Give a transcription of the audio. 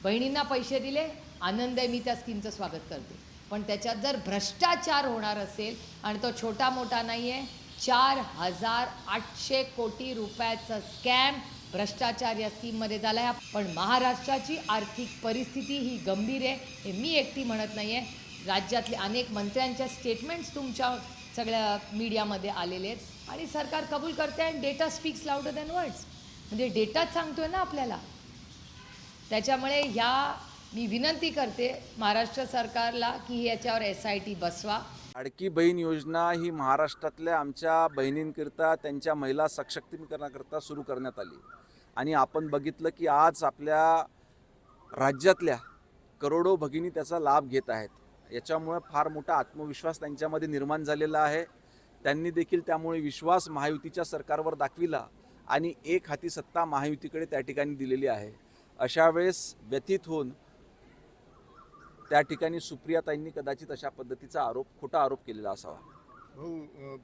बहिणींना पैसे दिले, आनंद आहे, मी त्या स्कीमचं स्वागत करते. पण त्याच्यात जर भ्रष्टाचार होणार असेल आणि तो छोटा मोठा नाही आहे, 4,800 कोटी रुपयाचा स्कॅम भ्रष्टाचार या स्कीममध्ये झाला आहे. पण महाराष्ट्राची आर्थिक परिस्थिती ही गंभीर आहे, हे मी एकटी म्हणत नाही आहे. राज्यातले अनेक मंत्र्यांच्या स्टेटमेंट्स तुमच्या सगळ्या मीडियामध्ये आलेले आहेत आणि सरकार कबूल करते आणि data speaks louder than words. म्हणजे डेटाच सांगतोय ना आपल्याला. त्याच्यामुळे मी विनंती करते महाराष्ट्र सरकारला की याच्यावर SIT बसवा. लाडकी बहीण योजना ही महाराष्ट्रातल्या आमच्या बहिणींकरिता त्यांच्या महिला सशक्तीकरणाकरता सुरू करण्यात आली आणि आपण बघितलं की आज आपल्या राज्यातल्या करोडो भगिनी त्याचा लाभ घेत आहेत. याच्यामुळे फार मोठा आत्मविश्वास त्यांच्यामध्ये निर्माण झालेला आहे. त्यांनी देखील त्यामुळे विश्वास महायुतीच्या सरकारवर दाखविला आणि एक हाती सत्ता महायुतीकडे त्या ठिकाणी दिलेली आहे. अशा वेळेस व्यथित होऊन त्या ठिकाणी सुप्रियाताईंनी कदाचित अशा पद्धतीचा खोटा आरोप केलेला असावा. भाऊ